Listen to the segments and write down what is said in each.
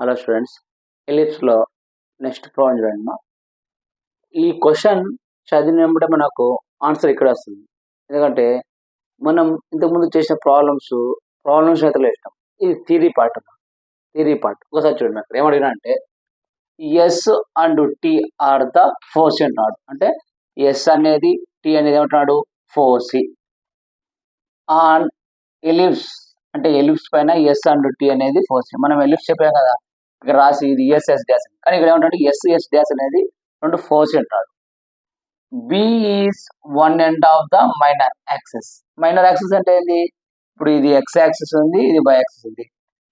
Hello students, ఎలిప్స్లో next problem చూడండి. ఈ question చదివినప్పుడే మనకు ఆన్సర్ ఇక్కడ వస్తుంది. ఎందుకంటే మనం ఇంతకుముందు చేసిన ప్రాబ్లమ్స్ అయితే వేస్తాం. ఇది థియరీ పార్ట్ ఒకసారి చూడండి. అక్కడ ఏమడిగినా అంటే S and T are the force అంటున్నాడు. అంటే ఎస్ అనేది టీ అనేది ఏమంటున్నాడు, ఫోర్స్. ఆన్ ఎలిప్స్ అంటే ఎలిప్స్ పైన ఎస్ అండ్ టీ అనేది ఫోర్స్. మనం ఎలిప్స్ చెప్పాం కదా, ఇక్కడ రాసి ఇది ఎస్ డాష్, కానీ ఇక్కడ ఏమంటాడు ఎస్ డాష్ అనేది రెండు ఫోర్స్ అంటాడు. B is one end of the minor axis. Minor axis అంటే ఏంది? ఇప్పుడు ఇది ఎక్స్ యాక్సెస్ ఉంది, ఇది వై యాక్సెస్ ఉంది.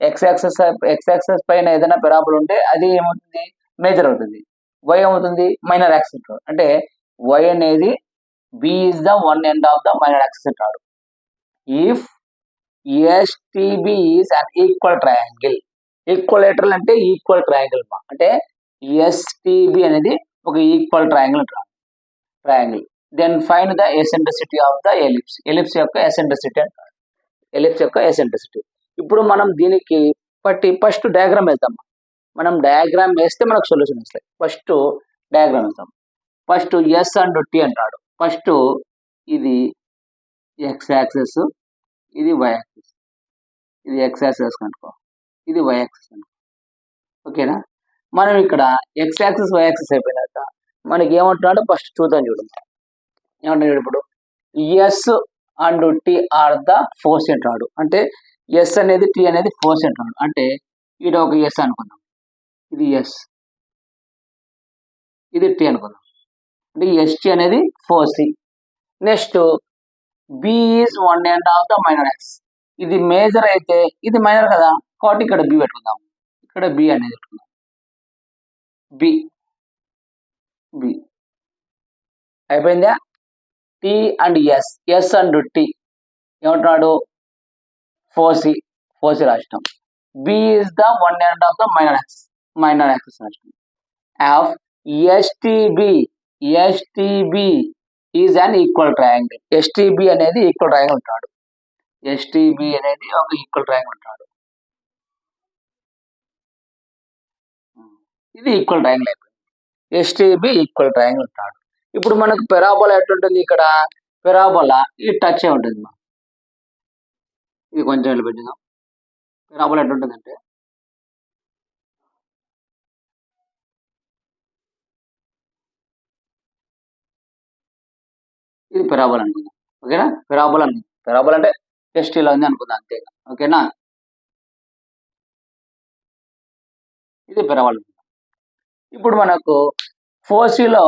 ఎక్స్ యాక్సెస్ పైన ఏదైనా పెరాబుల్ ఉంటే అది ఏమవుతుంది, మేజర్ అవుతుంది. వై ఏమవుతుంది, మైనర్ యాక్సెస్. అంటే వై అనేది B is the one end of the minor axis అంటాడు. If STB is an equal triangle. Equilateral అంటే ఈక్వల్ ట్రయాంగిల్. అంటే ఎస్టిబి అనేది ఒక ఈక్వల్ ట్రయాంగిల్ అంటారు. Then find the eccentricity of the ellipse. Ellipse యొక్క eccentricity అంటారు. ఇప్పుడు మనం దీనికి ఫస్ట్ డయాగ్రామ్ వేద్దాం. మనం డయాగ్రామ్ వేస్తే మనకు సొల్యూషన్ వస్తాయి. ఫస్ట్ డయాగ్రామ్ వేద్దాం. ఫస్ట్ ఎస్ అండ్ టీ అంటాడు. ఫస్ట్ ఇది ఎక్స్ యాక్సెస్, ఇది వై యాక్సెస్. ఇది ఎక్స్ యాక్సెస్ కనుకో, ఇది వై యాక్సెస్ కనుకో. ఓకేనా? మనం ఇక్కడ ఎక్స్ యాక్సెస్ వై యాక్సెస్ అయిపోయినాక మనకి ఏమంటున్నాడు ఫస్ట్ చూద్దాం. చూడండి ఏమంటున్నాడు. ఇప్పుడు S and T are the force అంటున్నాడు. అంటే ఎస్ అనేది టీ అనేది ఫోర్స్ అంటున్నాడు. అంటే ఇది ఒక ఎస్ అనుకుందాం, ఇది ఎస్, ఇది టీ అనుకుందాం. అంటే ఎస్టీ అనేది force. Next B is one end of the minor axis. ఇది మేజర్ అయితే ఇది మైనర్ కదా, కాబట్టి ఇక్కడ బి పెట్టుకుందాం. ఇక్కడ బి అనేది పెట్టుకుందాం. బి అయిపోయిందా? T and S and T ఏమంటున్నాడు, ఫోర్స్ రాష్ట్రం. B is the one end of the minor axis రాష్ట్రం. Of STB is an equal triangle. STB అనేది ఈక్వల్ ట్రయాంగిల్ ఉంటాడు. ఎస్టిబి అనేది ఒక ఈక్వల్ ట్రయాంగిల్ ఉంటాడు. ఇది ఈక్వల్ ట్రయాంగిల్ అయిపోయింది. ఎస్టిబి ఈక్వల్ ట్రయాంగిల్ ఉంటాడు. ఇప్పుడు మనకు పెరాబోలా ఎట్లుంటుంది, ఇక్కడ పెరాబోలా ఇది టచ్ అయి ఉంటుంది. ఇది కొంచెం పెట్టిందాం. పెరాబోలా ఎట్లుంటుందంటే ఇది పెరాబోలా అనుకుందాం. ఓకేనా? పెరాబోలా అంటే జస్ట్ ఇలా ఉంది అనుకుందాం, అంతేగా. ఓకేనా? ఇది పెరాబోలా. ఇప్పుడు మనకు 4Cలో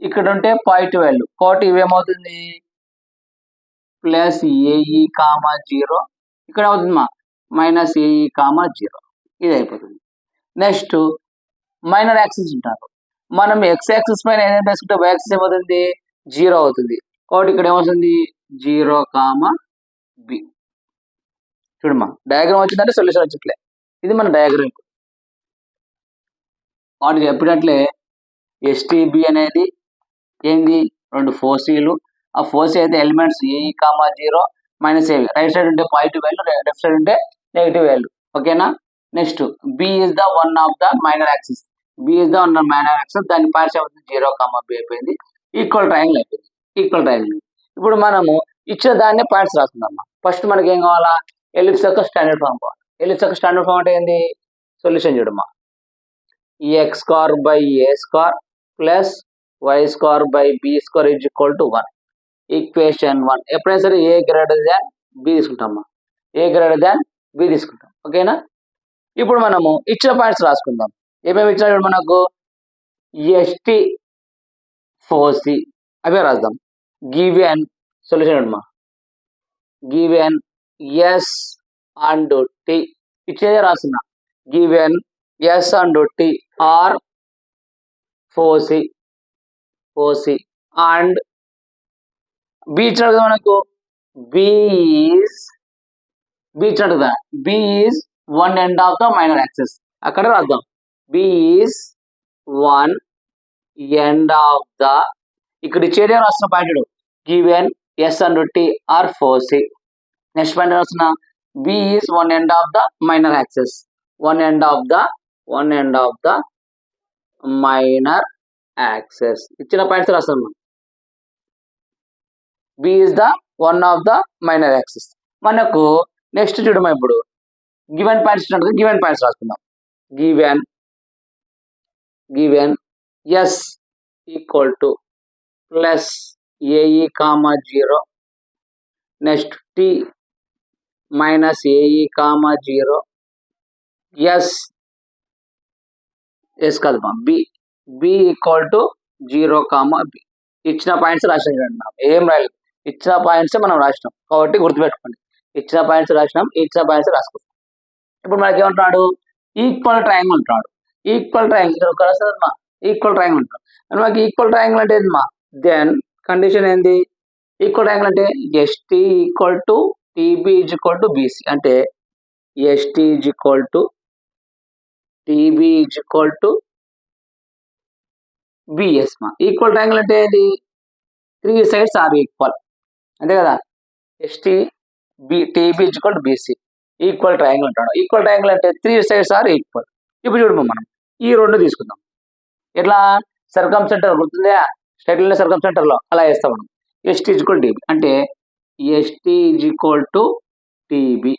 ఇక్కడ ఉంటే పాజిటివ్ వాల్యూ, కాబట్టి ఇవేమవుతుంది ప్లస్ ఏఈ కామా 0. ఇక్కడ అవుతుంది మైనస్ ఏఈ కామా 0. ఇది అయిపోతుంది. నెక్స్ట్ మైనర్ యాక్సిస్ ఉంటారు. మనం ఎక్స్ యాక్సిస్ పైన ఏదైనా వేసుకుంటే వై యాక్సిస్ ఏమవుతుంది, 0 అవుతుంది. కాబట్టి ఇక్కడ ఏమవుతుంది 0 కామా బి. చూడమ్మా, డయాగ్రామ్ వచ్చిందంటే సొల్యూషన్ వచ్చట్లే. ఇది మన డయాగ్రామ్. వాటికి చెప్పినట్లే ఎస్టిబి అనేది ఏంది, రెండు 4Cలు. ఆ 4C అయితే ఎలిమెంట్స్ ఏఈ కామా 0 మైనస్ ఏవి. రైట్ సైడ్ ఉంటే పాజిటివ్ వాల్యూ, లెఫ్ట్ సైడ్ ఉంటే నెగిటివ్ వాల్యూ. ఓకేనా? Next B is the one of the minor axis. దాని పార్ట్స్ ఏమవుతుంది 0 కామా బి అయిపోయింది. ఈక్వల్ ట్రయాంగిల్ అయిపోయింది. ఇప్పుడు మనము ఇచ్చిన దాన్నే పాయింట్స్ రాసుకుందాం. ఫస్ట్ మనకి ఏం కావాలా, ఎలిప్స్ యొక్క స్టాండర్డ్ ఫామ్ కావాలి. ఎలిప్స్ యొక్క స్టాండర్డ్ ఫామ్ అంటే ఏంది, సొల్యూషన్ చూడమ్మా. X square by A square plus Y square by B square is equal to 1. Equation 1. ఎప్పుడైనా సరే ఏ గ్రేటర్ దాన్ బి తీసుకుంటామా, తీసుకుంటాం. ఓకేనా? ఇప్పుడు మనము ఇచ్చిన పాయింట్స్ రాసుకుందాం. ఏమేమి ఇచ్చినా మనకు ఎస్టి 4C అవే రాద్దాం. గివెన్ సొల్యూషన్ అమ్మా, గివెన్ ఎస్ అండ్ టి ఇచ్చేదే రాస్తున్నా. Given S and T are 4C and B ఇచ్చాడు కదా మనకు, బి ఇచ్చాడు కదా, B is one end of the minor axis. అక్కడ రాద్దాం. B is one end of the, ఇక్కడ ఇచ్చేదే రాస్తున్న point. Given S and T are 4C. Next point రాస్తున్నా, B is one end of the minor axis. One end of the minor access. ఇచ్చిన points రాస్తాం. B is the one of the minor axis. మనకు next చూడమా, ఇప్పుడు given points given points రాసుకుందాం. Given S equal to plus AE comma 0, next T minus AE comma 0, S కాదు B equal to 0 comma B. ఇచ్చిన points రాసినాం. ఏం రాయలేదు, ఇచ్చిన పాయింట్స్ మనం రాసినాం కాబట్టి గుర్తుపెట్టుకోండి. ఇచ్చిన పాయింట్స్ రాసినాం, ఇచ్చిన పాయింట్స్ రాసుకుంటాం. ఇప్పుడు మనకి ఏమంటున్నాడు, ఈక్వల్ ట్రయాంగిల్ అంటున్నాడు. ఈక్వల్ ట్రయాంగిల్ మా ఈక్వల్ ట్రయాంగిల్ అంటున్నాడు. మనకి ఈక్వల్ ట్రయాంగిల్ అంటే ఏంది మా, దెన్ కండిషన్ ఏంది, ఈక్వల్ ట్రయాంగిల్ అంటే ST equal to TB is equal to BC. అంటే ST is equal to TB is equal to BS. మా ఈక్వల్ ట్రయాంగిల్ అంటే ఏంటి, 3 sides ఆర్ ఈక్వల్, అంతే కదా. ST TB is equal to BC equal triangle అంటాడు. Equal triangle అంటే 3 sides are equal. ఇప్పుడు చూడము మనం ఈ రెండు తీసుకుందాం. ఎట్లా, సర్కమ్ సెంటర్ గుర్తుందా, స్ట్రైట్ లైన్ సర్కమ్ సెంటర్ లో అలా వేస్తాం మనం. ఎస్టీ ఈజ్ ఈక్వల్ టీబీ అంటే ST is equal to TB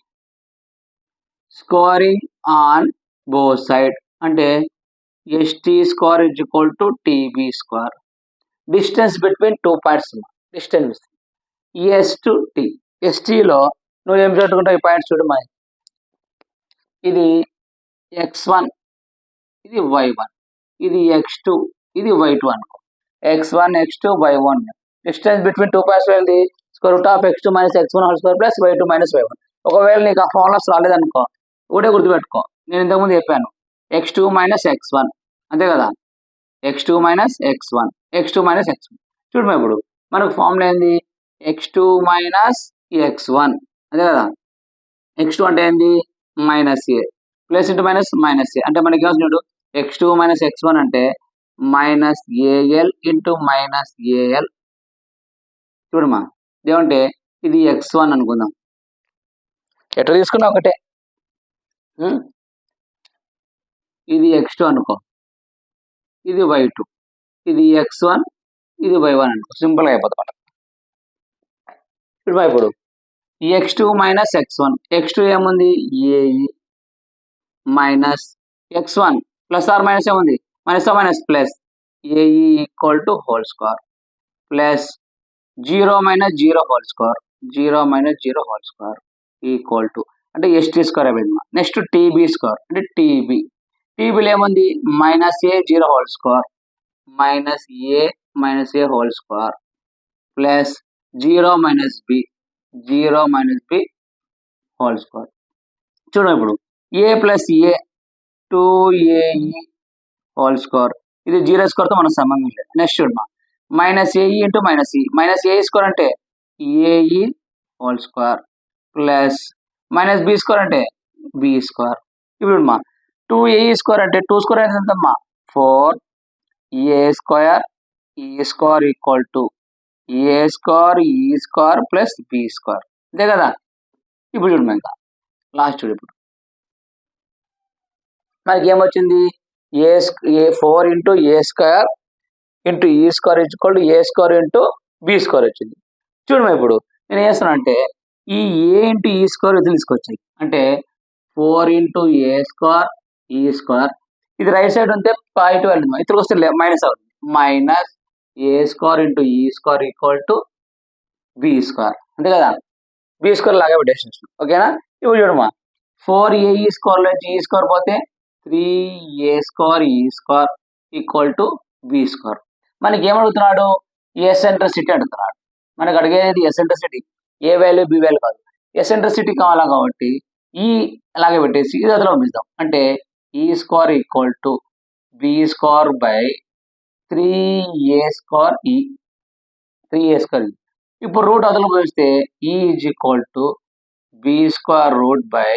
squaring on both side. అంటే ST square is equal to TB square. Distance between 2 points, distance S to T. ఎస్టీలో నువ్వు ఏం పెట్టుకుంటావు, ఈ పాయింట్స్ చూడు. ఇది x1, ఇది y1, ఇది x2, ఇది y2 అనుకో. x1 x2 y1. Distance between 2 points ఏంటి, square root of x2 minus x1 whole square plus y2 minus y1. ఒకవేళ నీకు ఆ ఫార్ములాస్ రాలేదనుకో, ఒకటే గుర్తుపెట్టుకో, నేను ఇంతకుముందు చెప్పాను x2 మైనస్ x1, అంతే కదా. x2 minus x1, x2 minus x1. చూడమా, ఇప్పుడు మనకు ఫార్ములా ఏంది, x2 మైనస్ x1, అంతే కదా. x2 అంటే ఏంది, minus A plus into minus minus A. అంటే మనకి ఏమవుతుంది చూడు, x2 మైనస్ x1 అంటే minus AL into minus AL. చూడమా, ఏమంటే ఇది x1 అనుకుందాం, ఎట్లా తీసుకున్నా ఒకటే. ఇది x2 అనుకో, ఇది y2, ఇది x1, ఇది y1 అనుకో, సింపుల్ గా అయిపోతుంది. ఇప్పుడు x2 మైనస్ x1, x2 ఏముంది AE minus x1 plus are minus ఏముంది minus minus plus AE equal to whole square plus 0 minus 0 whole square, 0 minus 0 whole square equal to అంటే ST square అయిపోయింది. Next TB square అంటే టీబీలో ఏముంది minus A 0 whole square minus A whole square plus 0 minus B whole square. చూడండి, ఇప్పుడు A plus A two AE whole square, ఇది 0 స్క్వేర్తో మనకు సంబంధం లేదు. నెక్స్ట్ చూడమా, minus AE into minus A square అంటే AE whole square plus minus B square అంటే బి స్క్వేర్. ఇప్పుడు మా 2ఏఈ స్క్వేర్ అంటే 2 స్క్వేర్ అంటే ఎంతమ్మా 4ఏ square E square equal to A square E square plus B square, అంతే కదా. ఇప్పుడు చూడమా, ఇంకా లాస్ట్ చూడు, ఇప్పుడు మనకి ఏమొచ్చింది A 4 into A square into E square equal to A square into B square వచ్చింది. చూడమా, ఇప్పుడు నేను ఏం చేస్తాను అంటే ఈ ఏ ఇంటూ ఈ స్క్వేర్ ఇది తీసుకొచ్చాయి అంటే 4 into A square E square, ఇది రైట్ సైడ్ ఉంటే పాజిటివ్ వెళ్తుంది, ఇక్కడికి వస్తే మైనస్ అవుతుంది, minus A square into E square equal to b square, అంతే కదా. బి స్క్వేర్ లాగా పెట్టేసి ఓకేనా. ఇప్పుడు చూడమా 4ఏ ఈ స్క్వేర్ నుంచి ఈ స్క్వేర్ పోతే 3ఏ square E square equal to b square. మనకి ఏమడుగుతున్నాడు ఎసెంట్రిసిటీ అడుగుతున్నాడు. మనకు అడిగేది ఎసెంట్రిసిటీ, ఏ వాల్యూ బి వాల్యూ కాదు, ఎసెంట్రిసిటీ కావాలా కాబట్టి ఈ అలాగే పెట్టేసి ఇది అదిలో పంపిస్తాం. అంటే e square equal to b square by 3ఏ స్క్వేర్ ఈ 3ఏ స్క్వేర్. ఇప్పుడు రూట్ అదలో పోస్తే e is equal to b square root by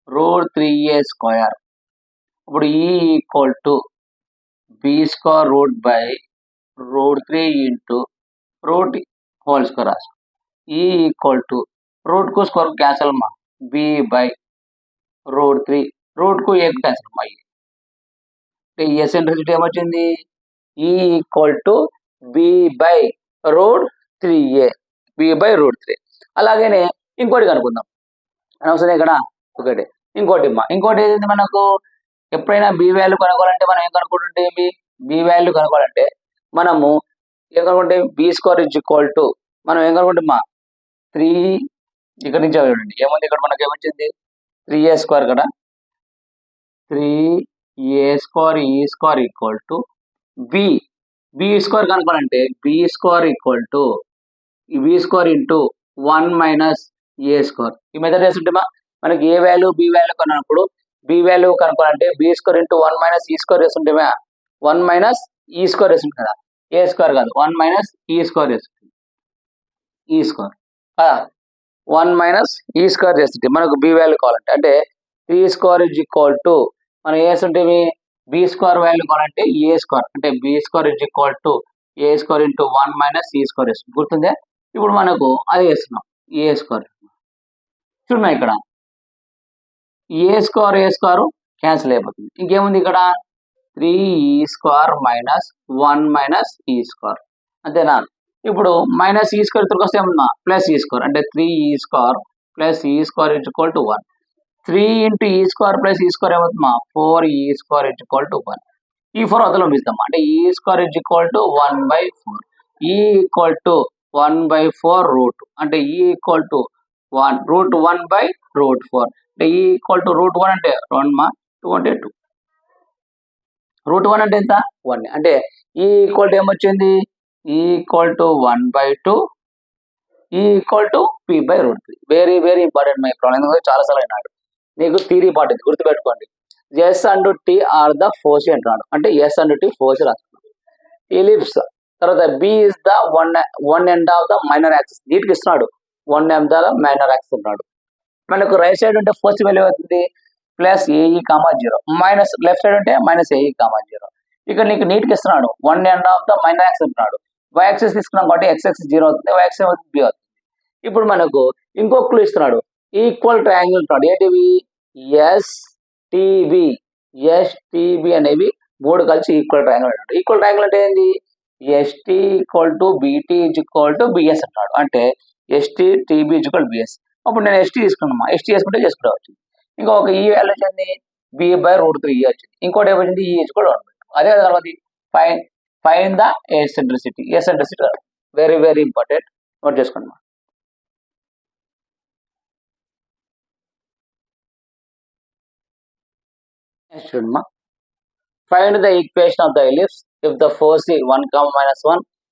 root 3ఏ స్క్వేర్. ఇప్పుడు e equal to b square root by root 3 into root whole square రాసు. E equal to root కు square cancel మా b by root 3 root కు a cancel అమ్మా eccentricity ఏమొచ్చింది ఈ equal to B by √3a b/√3 అలాగనే ఇంకోటి కనుక్కుందాం అనవసరం ఇక్కడ ఒకటి ఇంకోటి ఏంటి మనకు ఎప్పుడైనా బి వాల్యూ కనుక్కోవాలంటే మనం ఏం కనుక్కుంటుంటే బి వాల్యూ కనుక్కోవాలంటే మనము ఏం కనుక్కుంటే b² మనం ఏం కనుక్కుంటామా 3 ఇక్కడ నుంచి చూడండి ఏముంది ఇక్కడ మనకి ఏమొచ్చింది 3a² కదా 3a² ఈక్వల్ టు b² కనుక్కోవాలంటే b² equal to b² into 1 minus a². ఈ మెథడ్ చేస్తుంటేమా మనకి ఏ వాల్యూ బి వాల్యూ కనుక్కున్నప్పుడు బి వాల్యూ కనుక్కోవాలంటే b² ఇంటూ 1 మైనస్ e² వేస్తుంటేమా 1 మైనస్ e² వేస్తుంది కదా a² కాదు 1 మైనస్ e² వేస్తుంది e² 1 మైనస్ e² చేస్తుంటే మనకు బి వాల్యూ కావాలంటే అంటే 3² ఈక్వల్ టు మనం ఏ వేస్తుంటే b² వాల్యూ కావాలంటే a² అంటే b² equal to a² into 1 minus e² వేస్తుంది గుర్తుందే ఇప్పుడు మనకు అది వేస్తున్నాం a² చూడండి ఇక్కడ a² క్యాన్సిల్ అయిపోతుంది ఇంకేముంది ఇక్కడ 3e² మైనస్ 1 మైనస్ e² అంతేనా ఇప్పుడు మైనస్ e² ఇక్కడికి వస్తే ఏమన్నా ప్లస్ e² అంటే 3e² plus e² equal to 1 3 into e² plus e² ఏమవుతుందా 4e² equal to 1 ఈ 4 అవతల పంపిస్తాం అంటే e² ఈక్వల్ టు 1/4 ఈ ఈక్వల్ టు 1/4 రూట్ అంటే ఈ ఈక్వల్ టు 1 √1/4 అంటే ఈ ఈక్వల్ టు √1 అంటే 2 అంటే 2 √1 అంటే ఎంత 1 అంటే ఈ ఈక్వల్ టు ఏమొచ్చింది ఈ equal to 1/2 E equal to p/√3 very very important my problem చాలా సార్లు అయినాడు నీకు థియరీ పార్ట్ ఇది గుర్తుపెట్టుకోండి S and T are the force అంటున్నాడు అంటే ఎస్ అండ్ టీ ఫోర్స్ రాస్తున్నాడు ఎలిప్స్ తర్వాత B is the one end of the minor axis నీటికి ఇస్తున్నాడు 1 ఎండ్ ద మైనర్ యాక్సిస్ అంటున్నాడు మనకు రైట్ సైడ్ ఉంటే ఫోర్స్ వాల్యూ అవుతుంది plus AE comma 0 minus left side ఉంటే మైనస్ ఏఈ కామా 0 ఇక్కడ నీకు నీటికి ఇస్తున్నాడు 1 end of the minor axis అంటున్నాడు వై యాక్సిస్ తీసుకున్నాం కాబట్టి x యాక్సిస్ 0 అవుతుంది y యాక్సిస్ అవుతుంది b అవుతుంది ఇప్పుడు మనకు ఇంకో క్లూ ఇస్తున్నాడు ఈక్వల్ ట్రయాంగిల్ అంటున్నాడు ఏంటివి ఎస్టీబి అనేవి మూడు కలిసి ఈక్వల్ ట్రయాంగిల్ అంటాడు ఈక్వల్ ట్రయాంగిల్ అంటే ఏంది ST equal to BT equal to BS అంటాడు అంటే ఎస్టీ టీబీ ఈక్వల్ బిఎస్ అప్పుడు నేను ఎస్టీ తీసుకున్నామా ఎస్టీ చేసుకుంటే చేసుకోవచ్చు ఇంకొక ఈ వాల్యూ వచ్చింది b/√3 వచ్చింది ఇంకోటి ఏమొచ్చింది ఈ ఈక్వల్ 1 అదే తర్వాత fine the eccentricity very very important note చేసుకోండి చూడమ్మా find the equation of the ellipse if the force 1,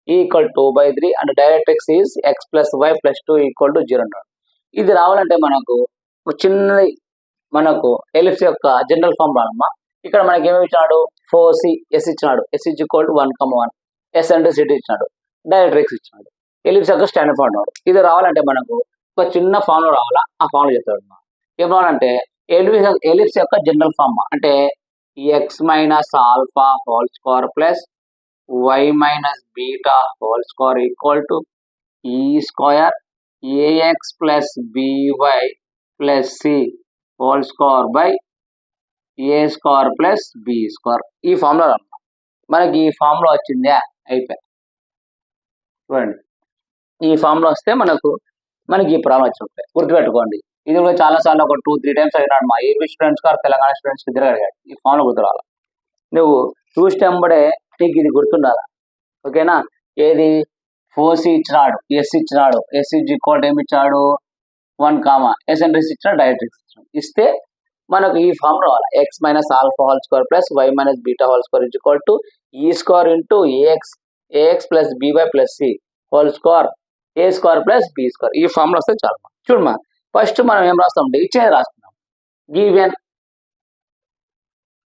equal 2/3 and directrix is x + y + 2 equal to 0 అంటాడు ఇది రావాలంటే మనకు ఒక చిన్న మనకు ఎలిప్స్ యొక్క జనరల్ ఫామ్ రావాలమ్మా ఇక్కడ మనకి ఏమి ఇచ్చినాడు ఫోర్స్ ఎస్ ఇచ్చినాడు s ఈక్వల్ టు 1, ఎసెంట్రిసిటీ ఇచ్చినాడు డైరెక్ట్రిక్స్ ఇచ్చినాడు ఎలిప్స్ యొక్క స్టాండర్డ్ ఫామ్ రావాలి ఇది రావాలంటే మనకు ఒక చిన్న ఫామ్ రావాలా ఆ ఫామ్ చెప్తాడు ఏం రావాలంటే ఎలిప్స్ యొక్క జనరల్ ఫామ్ అంటే x - alpha whole square plus y - beta whole square equal to e² ax plus by plus c whole square by a² plus b². ఈ ఫార్ములా రావాలి మనకి ఈ ఫార్ములా వచ్చిందే అయిపోయి చూడండి ఈ ఫార్ములా వస్తే మనకి ఈ ప్రాబ్లం వచ్చినట్టే గుర్తుపెట్టుకోండి ఇది కూడా చాలా సార్లు ఒక 2-3 టైమ్స్ అడిగినాడు మా ఏపీ స్టూడెంట్స్ గారు తెలంగాణ స్టూడెంట్స్ ఇద్దరు అడిగాడు ఈ ఫామ్లో గుర్తురాల నువ్వు చూసినప్పుడే నీకు ఇది గుర్తుండాలి ఓకేనా ఏది ఫోర్స్ ఇచ్చినాడు ఎస్ ఇచ్చినాడు ఎస్ ఈక్వల్ ఏమి ఇచ్చాడు 1, ఎసెంట్రిక్స్ ఇచ్చినాడు డైరెక్ట్రిక్స్ ఇచ్చినాడు ఇస్తే మనకు ఈ ఫామ్ రావాలి x - alpha whole square plus y - beta whole square equal to e² into ax plus by plus c whole square a² plus b². ఈ ఫామ్లో వస్తే చాలు చూడమ్మా ఫస్ట్ మనం ఏం రాస్తామంటే ఇచ్చేది రాస్తున్నాం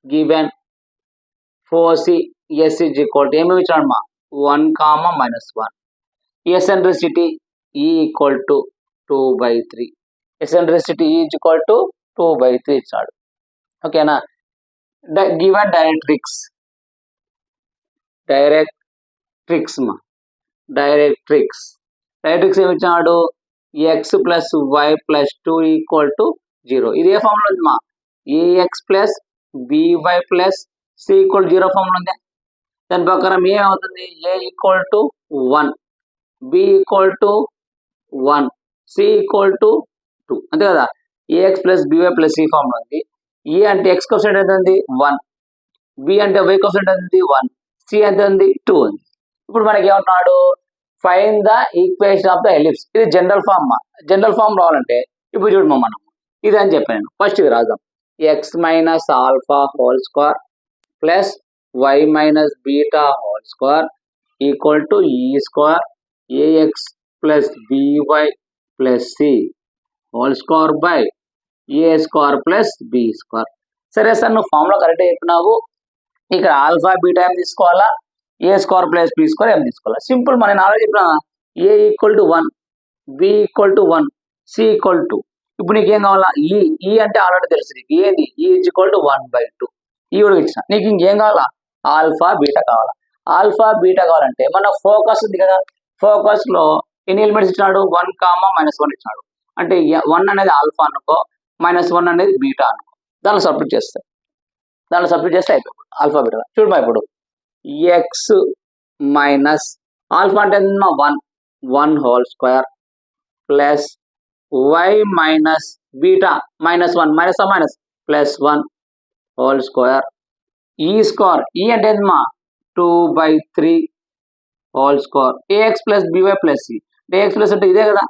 given focus S equal to ఏమి ఇచ్చాడు మా 1, eccentricity equal to 2/3 eccentricity equal to 2/3 ఇచ్చాడు ఓకేనా గివెన్ డైరెక్ట్రిక్స్ ఏమి ఇచ్చాడు x + y + 2 ఈక్వల్ టు 0 ఇది ఏ ఫార్ములా ఉంది మా AX plus BY plus C equal 0 formula ఉంది. దాని ప్రకారం ఏమవుతుంది? A equal to 1, B equal to 1, C equal to 2 అంతే కదా. AX plus BY plus C formula ఉంది. ఏ అంటే ఎక్స్ కోసెంట్ ఎంత ఉంది? 1, బి అంటే వై కోసెంట్ ఎంత ఉంది? 1, సి ఎంత ఉంది? 2 ఉంది. ఇప్పుడు మనకి ఏమంటున్నాడు? Find the equation of the ellipse. ఇది జనరల్ ఫార్మ్. జనరల్ ఫార్మ్ రావాలంటే ఇప్పుడు చూడమా మనం ఇది అని చెప్పాను. ఫస్ట్ ఇది రాద్దాం. X minus alpha whole square plus Y minus beta whole square equal to E square AX plus BY plus C whole square by A square plus B square. సరే sir, నువ్వు ఫార్ములా కరెక్ట్గా చెప్పినావు. ఇక్కడ alpha beta ఏం తీసుకోవాలా? A square plus B square ఏం తీసుకోవాలా? Simple. మనం ఆల్రెడీ చెప్పిన A equal to 1, B equal to 1, C equal to. ఇప్పుడు నీకేం కావాలా? ఈ అంటే ఆల్రెడీ తెలుసు నీకు. ఏది? ఈ ఈజ్ ఈక్వల్ టు 1/2. ఈ కూడా ఇచ్చిన. నీకు ఇంకేం కావాలా? ఆల్ఫా బీటా కావాలా? ఆల్ఫా బీటా కావాలంటే మన ఫోకస్ ఉంది కదా, ఫోకస్ లో ఎన్ని ఎలిమెంట్స్ ఇచ్చినాడు? 1, -1 ఇచ్చినాడు. అంటే 1 అనేది ఆల్ఫా అనుకో, -1 అనేది బీటా అనుకో. దానిలో సబ్స్టిట్యూట్ చేస్తే అయిపోయింది ఆల్ఫా బీటా. చూడమా ఇప్పుడు ఎక్స్ మైనస్ ఆల్ఫా అంటే 1 whole square plus Y minus beta -1 minus plus 1 whole square E square. ఈ అంటే 2/3 whole square AX plus BY plus C. AX plus అంటే ఇదే కదా,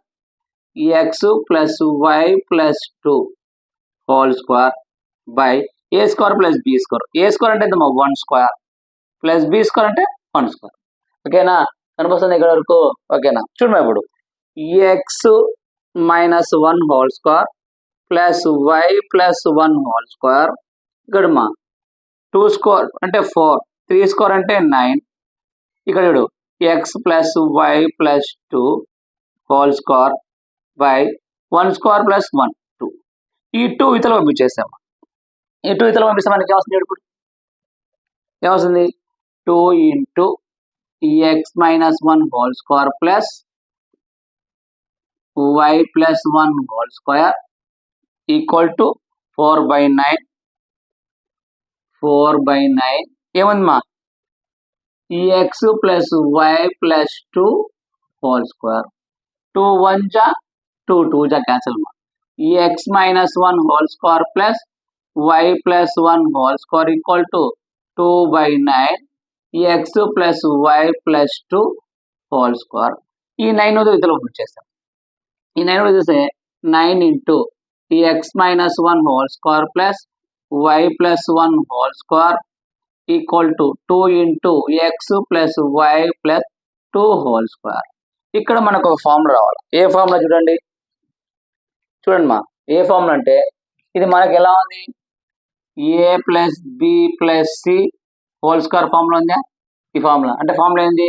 X plus Y plus 2 whole square by A square plus B square. A square అంటే 1 square plus B square అంటే 1 square. ఓకేనా? కనిపిస్తుంది ఇక్కడ వరకు? ఓకేనా? చూడమా ఇప్పుడు X -1 whole square plus Y plus 1 whole square. ఇక్కడ 2 స్క్వేర్ అంటే 4, 3 స్క్వేర్ అంటే 9. ఇక్కడ చూడు X plus Y plus 2 whole square by 1 square plus 1, 2. ఈ 2 ఇతలు పంపించేసాము. ఈ 2 ఇతలు పంపిస్తే మనకి ఏమొస్తుంది? ఇప్పుడు ఏమొస్తుంది? 2 into X -1 whole square plus Y plus 1 whole square equal to 4/9. ఏముందమ్మా? X plus Y plus 2 whole square. 2 1 జా 2 2 జా cancel. X -1 whole square plus Y plus 1 whole square equal to 2/9 X plus Y plus 2 whole square. ఈ 9 ఇతలో వచ్చేస్తాం. ఈ 9 చూస్తే 9 into X -1 whole square plus Y plus 1 whole square equal to 2 into X plus Y plus 2 whole square. ఇక్కడ మనకు ఒక formula రావాలి. ఏ formula చూడండి మా. ఏ ఫార్ములా అంటే ఇది మనకి ఎలా ఉంది? A plus B plus C whole square formula ఉందా? ఈ ఫార్ములా అంటే ఫార్ములా ఏంది?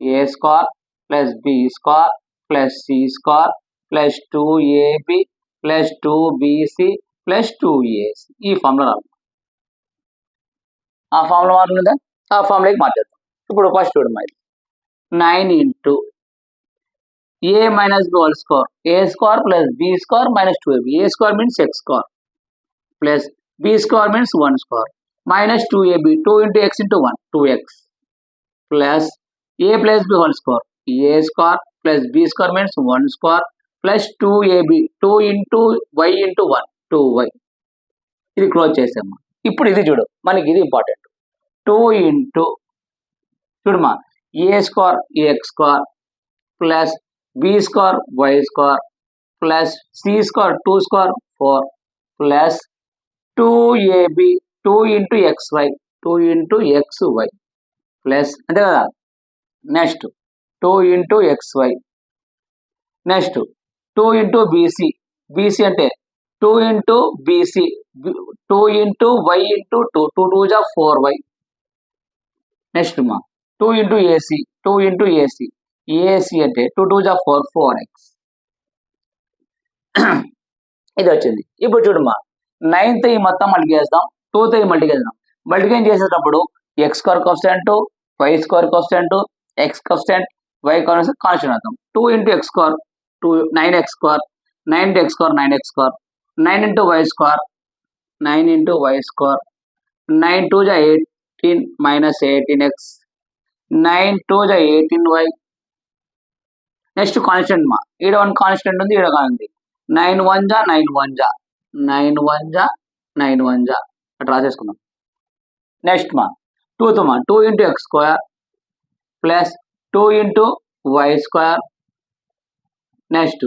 A square plus B square plus C square plus 2ab plus 2bc plus 2ac. ఈ ఫార్ములా రావాలి. ఆ ఫార్ములా మారుతుందా? ఆ ఫార్ములాకి మార్చేద్దాం. ఇప్పుడు ఫస్ట్ చూడమ్మా, 9 into A minus B whole square. A square plus B square minus 2ab. A square means X square plus B square means 1 square minus 2ab. 2 into X into 1 2x plus A plus B whole square. A square plus B square means 1 square plus 2ab. 2 into Y into 1 2y. ఇది close చేసాము. ఇప్పుడు ఇది చూడు, మనకి ఇది important. 2 into చూడమా A square X square plus B square Y square plus C square 2 square 4 plus 2ab 2 into xy 2 into xy plus అంతే కదా. Next 2 into xy. Next 2 into BC. BC అంటే 2 into BC 2 into Y into 2 2 2 జా 4y. Next 2 into AC. 2 into AC. AC అంటే 2 2 జా 4 4x. ఇది వచ్చింది. ఇప్పుడు చూడమ్మా 9th ఈ మొత్తం మల్టిప్లై చేద్దాం, 2th ఈ మల్టిప్లై చేద్దాం. మల్టిప్లై చేసేటప్పుడు X square constant, Y square constant, X constant, Y constant అవుతాం. 2 into X square 9x square 9 into X square 9x square 9 into Y square 9 into y square. 9 2 is 18 minus 18x. 9 2 is 18y. Next constant మా ఈడ 1 constant ఉంది, ఈడ ఉంది. 9 1 జా 9 1 జా 9 1 జా 9 1 జా అట్లా రాసేసుకుందాం. నెక్స్ట్ మా 2 తో మా 2 into X square plus 2 into Y square. Next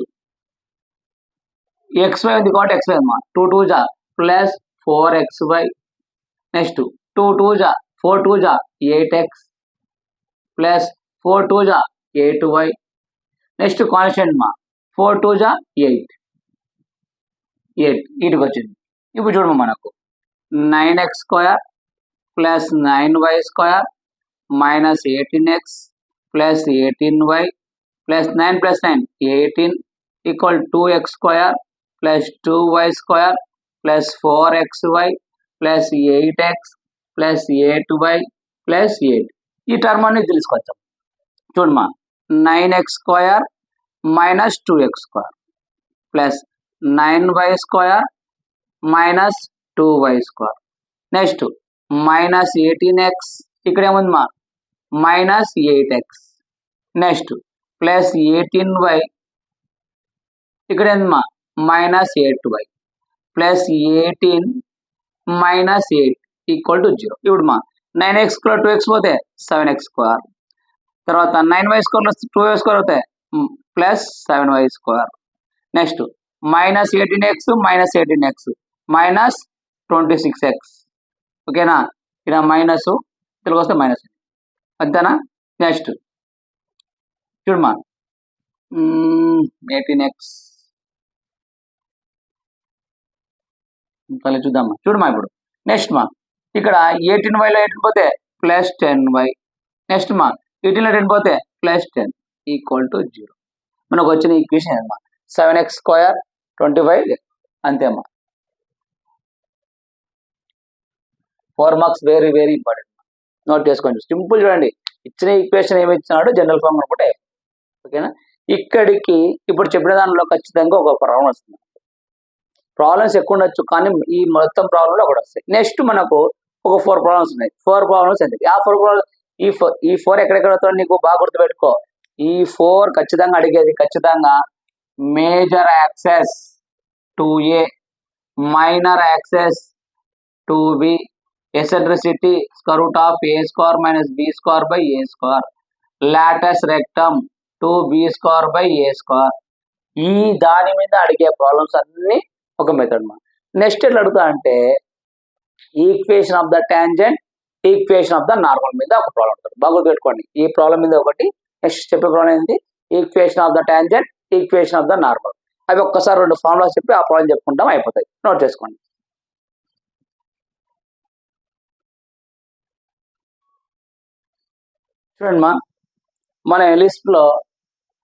xy ఉంది కాబట్టి xy మా 2 2 జా ప్లస్ 4xy. నెక్స్ట్ 2 2 జా 4 2 జా 8x ప్లస్ 4 2 జా 8y. నెక్స్ట్ కాన్స్టెంట్ మా 4 2 జా 8 వీటికి వచ్చింది. ఇప్పుడు చూడము మనకు 9x square plus 9y square minus 18x plus 18y plus 9 plus 9 18 equal 2x square plus 2y square plus 4xy plus 8x plus 8y plus 8. ఈ టర్మ్ అన్ని తెలుసుకొచ్చాం. చూడమా 9x square minus 2x square plus 9y square minus 2y square. Next minus 18x ఇక్కడ ఏముంది మా minus 8x. Next plus 18y ఇక్కడ ఏంది మా minus 8y plus 18 minus 8 equal to 0. ఇప్పుడు మా 9x స్క్వేర్ 2x పోతే 7x స్క్వేర్, తర్వాత 9y స్క్వేర్ 2y స్క్వేర్ అవుతాయి plus 7y square. Next minus 18x minus 18x minus 26x. ఓకేనా, ఇక్కడ మైనస్ తెలుగు వస్తే మైనస్ అంతేనా. నెక్స్ట్ చూడమా 18x చూద్దామా. చూడమా ఇప్పుడు నెక్స్ట్ మా ఇక్కడ 18yలో 18 పోతే ప్లస్ 10y. నెక్స్ట్ మా 18లో 10 పోతే ప్లస్ 10 ఈక్వల్ టు 0. మనకు వచ్చిన ఈక్వేషన్ అమ్మా 7x square 25 అంతేమ్మా. 4 marks very very important, note చేసుకోండి. సింపుల్ చూడండి, ఇచ్చిన ఈక్వేషన్ ఏమి ఇచ్చినాడు జనరల్ ఫార్మ్ అనుకుంటే. ఓకేనా, ఇక్కడికి ఇప్పుడు చెప్పిన దానిలో ఖచ్చితంగా ఒక ప్రాబ్లం వస్తుంది. ప్రాబ్లమ్స్ ఎక్కువ ఉండొచ్చు కానీ ఈ మొత్తం ప్రాబ్లంలో ఒకటి వస్తాయి. నెక్స్ట్ మనకు ఒక 4 ప్రాబ్లమ్స్ ఉన్నాయి. 4 ప్రాబ్లమ్స్ ఎందుకు ఆ 4 ప్రాబ్లమ్స్ ఈ 4 ఎక్కడెక్కడ వస్తాడో నీకు బాగా గుర్తుపెట్టుకో. ఈ 4 ఖచ్చితంగా అడిగేది ఖచ్చితంగా major axis 2a, minor axis 2b, eccentricity square root of a square minus b square by a square, latus rectum 2b square by a square. ఈ దాని మీద అడిగే ప్రాబ్లమ్స్ అన్ని ఒక మెథడ్ మా. నెక్స్ట్ ఎట్లా అడుగుతా అంటే equation of the tangent, equation of the normal మీద ఒక ప్రాబ్లం ఉంటుంది. బాగా గుర్తుపెట్టుకోండి, ఈ ప్రాబ్లం మీద ఒకటి, నెక్స్ట్ చెప్పే ప్రాబ్లం ఏంటి equation of the tangent, equation of the normal. అవి ఒక్కసారి 2 ఫార్ములాస్ చెప్పి ఆ ప్రాబ్లం చెప్పుకుంటాం, అయిపోతాయి. నోట్ చేసుకోండి. చూడండి మా మన లిస్ట్లో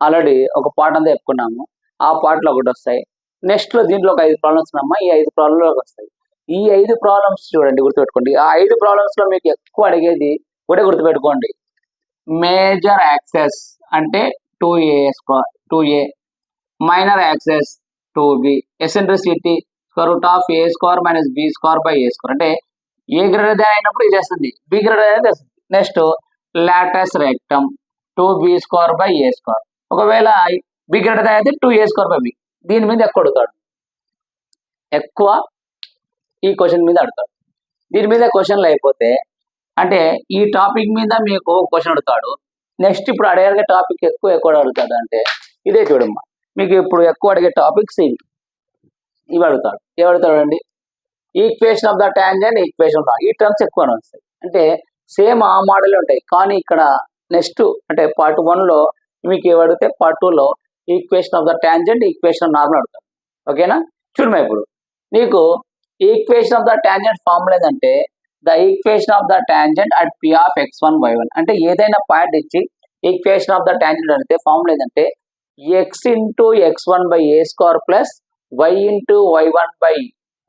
ఆల్రెడీ ఒక పార్ట్ అంతా చెప్పుకున్నాము. ఆ పార్ట్లో ఒకటి వస్తాయి. నెక్స్ట్లో దీంట్లో ఒక 5 ప్రాబ్లమ్స్ ఉన్నామా, ఈ 5 ప్రాబ్లంలోకి వస్తాయి. ఈ 5 ప్రాబ్లమ్స్ చూడండి, గుర్తుపెట్టుకోండి. ఆ 5 ప్రాబ్లమ్స్లో మీకు ఎక్కువ అడిగేది కూడా గుర్తుపెట్టుకోండి. మేజర్ యాక్సెస్ అంటే 2a, minor axis 2b, eccentricity square root of a square minus b square by a square. అంటే ఏ గ్రేటర్ దాన్ అయినప్పుడు ఇది వస్తుంది, b గ్రేటర్ అనేది వస్తుంది. Next Lotus rectum 2b square by a square. ఒకవేళ b greater than అయితే 2a square by b. దీని మీద ఎక్కువ అడుగుతాడు, ఎక్కువ ఈ క్వశ్చన్ మీద అడుగుతాడు. దీని మీద క్వశ్చన్లు అయిపోతే అంటే ఈ టాపిక్ మీద మీకు క్వశ్చన్ అడుగుతాడు. నెక్స్ట్ ఇప్పుడు అడిగే టాపిక్ ఎక్కువ అడుగుతాడు అంటే ఇదే చూడమ్మా. మీకు ఇప్పుడు ఎక్కువ అడిగే టాపిక్స్ ఇవి అడుగుతాడు. ఏమి అడుగుతాడు అండి, equation of the tangent, equation of ఈ టర్మ్స్ ఎక్కువ వస్తాయి. అంటే సేమ్ ఆ మోడల్ ఉంటాయి కానీ ఇక్కడ నెక్స్ట్ అంటే పార్ట్ 1లో మీకు ఏమి అడిగితే పార్ట్ 2లో equation of the tangent, equation of normal అడుగుతాడు. ఓకేనా, చూడమ్మా ఇప్పుడు నీకు equation of the tangent formula ఏంటంటే the equation of the tangent at p of x1 y1. అంటే ఏదైనా పాయింట్ ఇచ్చి ఈక్వేషన్ ఆఫ్ ద టాంజెంట్ అంటే ఫార్ములా ఏంటంటే x into x1 by a square plus y into y1 by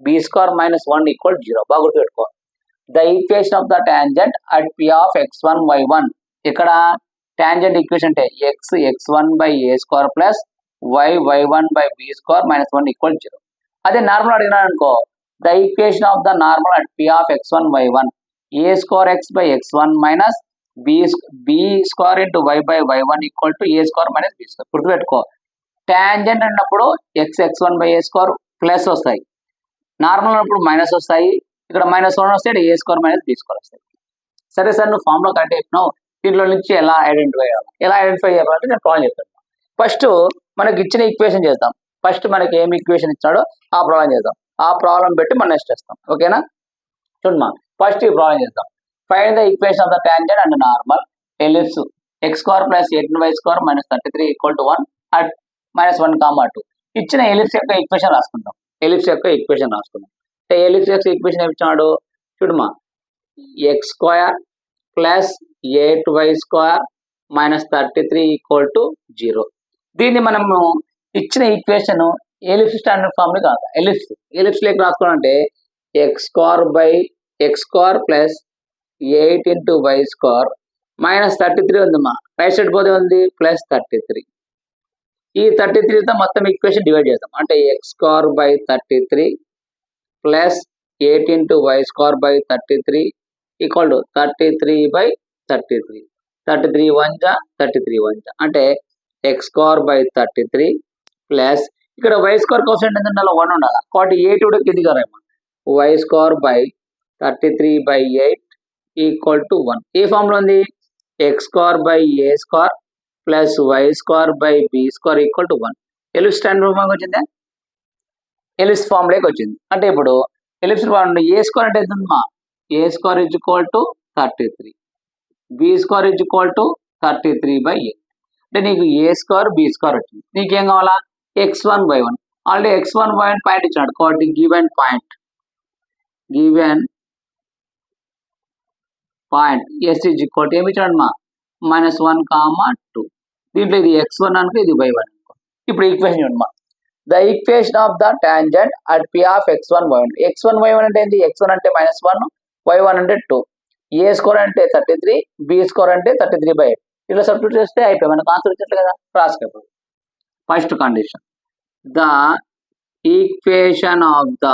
b square minus 1 equal 0. బాగా గుర్తుపెట్టుకో. The equation of the tangent at p of x1 y1. ఇక్కడ tangent equation అంటే x1 by a square plus y1 by b square minus 1 equal 0. అదే normal అడిగినా అనుకో the equation of the normal at p of x1 y1 a square x by x1 minus b square into y by y1 equal to a square minus b square. గుర్తుపెట్టుకో, tangent అన్నప్పుడు x1 by a square plus వస్తాయి, normal అన్నప్పుడు minus వస్తాయి, ఇక్కడ -1 వస్తే a square minus b square వస్తాయి. సరే sir, నువ్వు ఫార్ములా కరెక్ట్ చెప్పినావు, దీంట్లో నుంచి ఎలా ఐడెంటిఫై చేయాలంటే నేను ప్రాబ్లం చెప్తాను. ఫస్ట్ మనకి ఇచ్చిన ఈక్వేషన్ చేద్దాం. ఫస్ట్ మనకి ఏం ఈక్వేషన్ ఇచ్చాడో ఆ ప్రాబ్లం చేద్దాం. ఆ ప్రాబ్లం పెట్టి మనం నెక్స్ట్ చేస్తాం. ఓకేనా? చూడమ్మా, ఫస్ట్ ఈ ప్రాబ్లం చేద్దాం. Find the equation of the tangent and normal ellipse x square plus 8y square minus 33 equal to 1 at -1, 2. ఇచ్చిన ఎలిప్స్ యొక్క ఈక్వేషన్ రాసుకుంటాం. ఎలిప్స్ యొక్క ఈక్వేషన్ ఏమి ఇచ్చాడు చూడమ్మా, x square plus 8y square minus 33 equal to 0. దీన్ని మనము ఇచ్చిన ఈక్వేషన్ ఎలిప్స్ స్టాండర్డ్ ఫామ్ లో కాదు, ఎలిప్స్ లేక రాసుకోవాలంటే x square plus 8 into y square minus 33 ఉందమ్మా, రైట్ సైడ్ పోతే ఉంది ప్లస్ 33. ఈ 33తో మొత్తం ఈక్వేషన్ డివైడ్ చేద్దాం. అంటే x square by 33 plus 8 into y square by 33 equal to 33 by 33. 33 1 అంటే x స్క్వేర్ బై 33 ప్లస్ ఇక్కడ y స్క్వేర్ కోసం ఎంత ఉండాలి, 1 ఉండాలి. కాబట్టి 8 కూడా కిందికి రాయమ్మా, y square by 33 by 8 equal to 1. ఏ ఫామ్ లో ఉంది, x square by a square plus y square by b square equal to 1. Ellipse standard form వచ్చిందా, ఎలిప్స్ ఫామ్ లేక వచ్చింది. అంటే ఇప్పుడు ఎలిప్స్ ఫామ్ ఏ స్క్వేర్ అంటే ఎంత ఉందమ్మా, a square is equal to 33, b square is equal to 33 by 8. అంటే నీకు a స్క్వేర్ b స్క్వేర్ వచ్చింది. నీకేం కావాలా, x1 y1. Already x1 y1 point ఇచ్చినాడు కాబట్టి given point s is equal to ఏమి ఇచ్చాడు మా -1, 2. దీంట్లో ఇది x1 అనుకో, ఇది y1 అనుకో. ఇప్పుడు ఈక్వేషన్ చూడమ్మా, the equation of the tangent at p of x1 y1 అంటే ఏంటి, x1 అంటే -1, y1 అంటే 2, a స్కోర్ అంటే 33, b స్కోర్ అంటే 33 బై 8. ఇట్లా సబ్స్టిట్యూట్ చేస్తే అయిపోయి మనకు ఆన్సర్ వచ్చేట్లు కదా. రాసుకో. First condition, the equation of the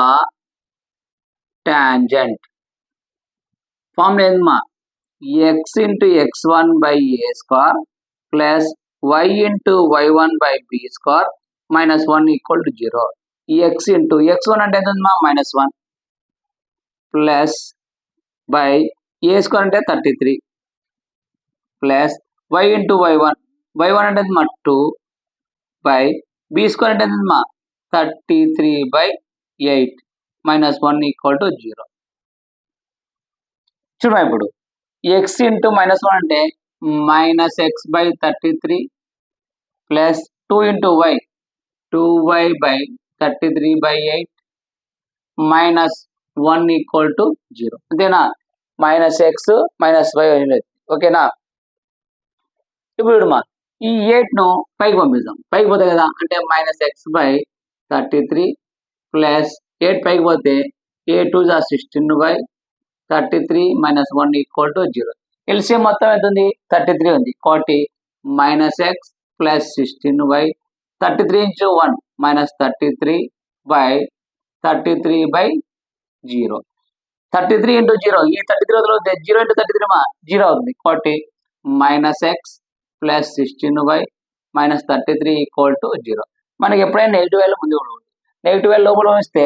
tangent formula ఏందమ్మా, x into x1 by a square plus y into y1 by b square minus 1 equal to 0. ఈ x1 అంటే ఎంత ఉందమ్మా, -1 ప్లస్ బై a స్క్వేర్ అంటే 33 ప్లస్ y ఇంటూ y1 అంటే 2 by b square అంటే ఎంత 33 by 8 minus 1 equal to 0. చూడమా, ఇప్పుడు x into -1 అంటే -x by 33 plus 2 into y 2y by 33 by 8 minus 1 equal to 0. అంతేనా, -x -y అనేది. ఓకేనా? ఇప్పుడు చూడమా, ఈ 8ను పైకి పంపిస్తాం, పైకి పోతే కదా, అంటే -x బై 33 ప్లస్ 8 పైకి పోతే 8 2 16 by 33 minus 1 equal to 0. LCM మొత్తం ఎంత ఉంది, 33 ఉంది. కాబట్టి -x plus 16y 33 into 1 -33 by 33 by 0. 33 into 0, ఈ 33 వదిలితే 0 ఇంటూ 33 0 అవుతుంది. కాబట్టి -x plus 16y minus 33 equal to 0. మనకి ఎప్పుడైనా నెగిటివ్ వాల్యూ ముందు ఉంటుంది. నెగిటివ్ వాల్యూ లోపల పంపిస్తే,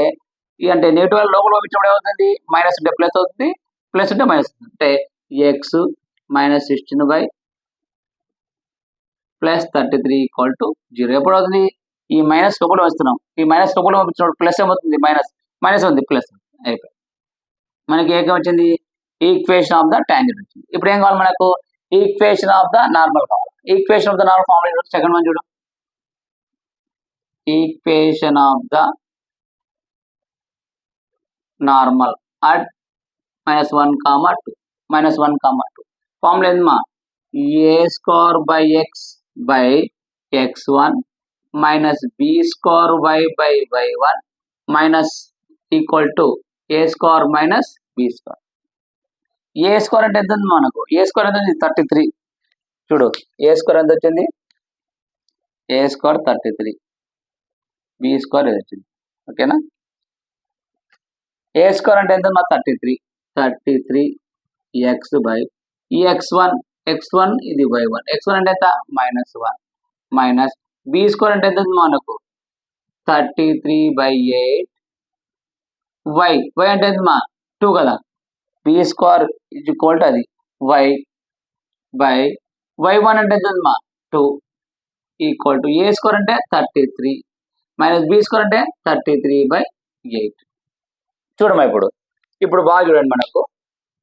అంటే నెగిటివ్ వాల్యూ లోపల పంపించినప్పుడు ఏమవుతుంది, మైనస్ ఉంటే ప్లస్ అవుతుంది, ప్లస్ ఉంటే మైనస్ అవుతుంది. అంటే x minus 16y plus 33 equal to 0. ఎప్పుడు అవుతుంది, ఈ మైనస్ లోపల వస్తున్నాం, ఈ మైనస్ లోపల పంపించినప్పుడు ప్లస్ ఏమవుతుంది, మైనస్ ఉంది, ప్లస్ అయిపోయి మనకి ఏకం వచ్చింది, ఈక్వేషన్ ఆఫ్ ద టాంజెంట్ వచ్చింది. ఇప్పుడు ఏం కావాలి మనకు, ఈక్వేషన్ ఆఫ్ ద నార్మల్ కావాలి. Equation of the normal formula second one చూడు, equation of the normal at -1, 2 formula ఏందమ్మా, a square by x by x1 minus b square y by y1 minus equal to a square minus b square. A square అంటే ఎంత ఉంది మనకు, ఏ square ఎంత ఉంది, 33. చూడు, ఏ square ఎంత వచ్చింది, ఏ స్క్వేర్ 33, బి స్క్వేర్ ఇది వచ్చింది. ఓకేనా? ఏ స్క్వేర్ అంటే ఎంత మా 33 ఎక్స్ బై ఈ x1 ఇది y1 x1 అంటే ఎంత -1 మైనస్ బి స్క్వేర్ అంటే ఎంత మనకు 33/8 y అంటే ఎంత మా 2 కదా B square is equal to అది y బై y1 అంటే ఎంత మా 2 ఈక్వల్ టు ఏ స్క్వేర్ అంటే 33 మైనస్ బి స్క్వేర్ అంటే 33/8 చూడమ్మా ఇప్పుడు బాగా చూడండి మనకు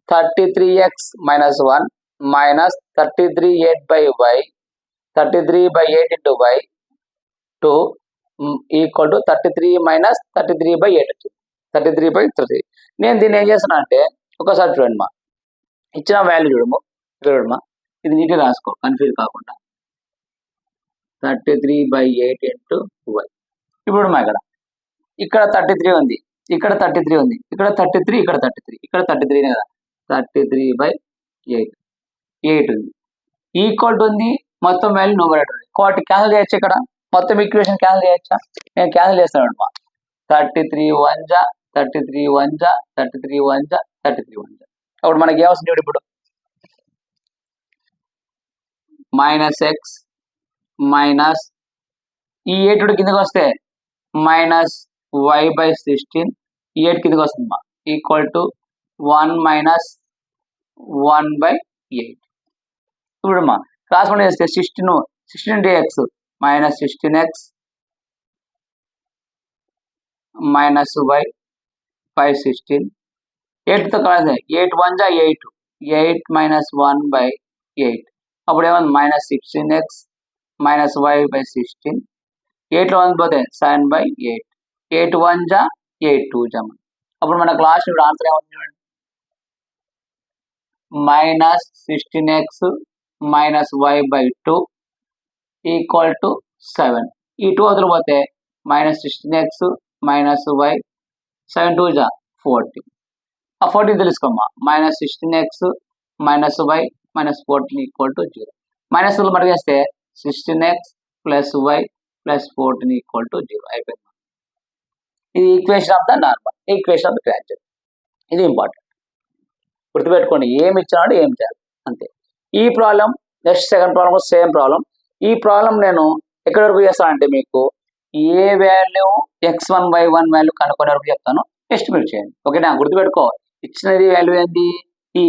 33x - 1 minus 33/8 into y 2 equal to 33 minus 33/8 33/3 నేను దీన్ని ఏం చేస్తున్నా అంటే ఒకసారి చూడండి మా ఇచ్చిన వాల్యూ చూడమ్మా ఇది నీట్గా రాసుకో కన్ఫ్యూజ్ కాకుండా 33/8 into y ఇప్పుడు మా ఇక్కడ 33 ఉంది ఇక్కడ 33 ఉంది ఇక్కడ 33 ఇక్కడ 33 ఇక్కడ 33 కదా 33/8 8 ఉంది ఈక్వల్ టు ఉంది మొత్తం వాల్యూ న్యూమరేటర్ ఉంది కాబట్టి క్యాన్సిల్ చేయొచ్చు ఇక్కడ మొత్తం ఈక్వేషన్ క్యాన్సిల్ చేయొచ్చా నేను క్యాన్సిల్ చేస్తాను అమ్మా 33 1 జా 33 1 జా 33 1 జా 33 1 జా అప్పుడు మనకి ఏమొస్తుంది ఇప్పుడు -x మైనస్ ఈ 8 కిందకి వస్తే -y/16 ఈ 8 కిందకి వస్తుంది ఈక్వల్ టు 1 మైనస్ 1/8 ఇప్పుడు రాసుకుంటే చేస్తే 16 x minus 16x minus y/16 8తో కలిసి 8 1 జా 8 8 మైనస్ 1/8 అప్పుడు ఏమన్నా -16x మైనస్ y/16 8లో 1 పోతే 7/8 8 1 జా 8 2 జా అప్పుడు మనకు లాస్ట్ ఇప్పుడు ఆన్సర్ ఏమవుతుంది -16x minus y/2 equal to 7 ఈ 2 వదిలిపోతే -16x మైనస్ y 7 2 జా 40 ఆ 14 తెలుసుకోమ్మా -16x minus y minus 14 equal to 0 minus మరి చేస్తే 16x plus y plus 14 equal to 0 అయిపోయింది ఇది equation of the normal equation of the transgender ఇది ఇంపార్టెంట్ గుర్తుపెట్టుకోండి ఏమి ఇచ్చినాడు ఏం చేయాలి అంతే ఈ problem next second problem same problem ఈ ప్రాబ్లం నేను ఎక్కడి వరకు చేస్తానంటే మీకు ఏ వాల్యూ x1 y1 వాల్యూ కనుక్కునే వరకు చెప్తాను నెక్స్ట్ మీరు చేయండి ఓకేనా గుర్తుపెట్టుకో ఇచ్చినది వాల్యూ ఏంటి ఈ